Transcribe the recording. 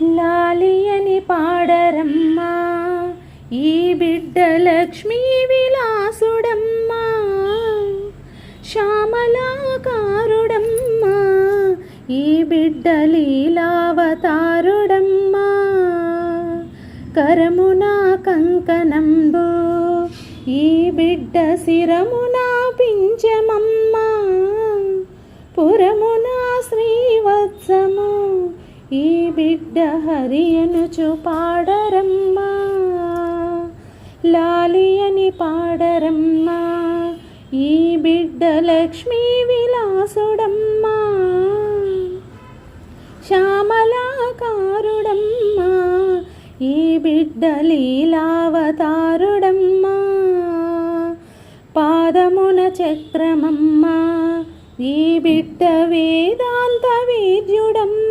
లాలి అని పాడరమ్మా ఈ బిడ్డ లక్ష్మీ విలాసుడమ్మా, శ్యామలాకారుడమ్మా ఈ బిడ్డ లీలావతారుడమ్మా. కరమున కంకణంబు ఈ బిడ్డ శిరమున పించమమ్మా, పురమున శ్రీవత్సము ఈ బిడ్డ హరి అనుచు పాడరమ్మా. లాలి అని పాడరమ్మా ఈ బిడ్డ లక్ష్మీ విలాసుడమ్మా, శ్యామలాకారుడమ్మా ఈ బిడ్డ లీలావతారుడమ్మా. పాదమున చక్రమమ్మా ఈ బిడ్డ వేదాంత వేద్యుడమ్మా,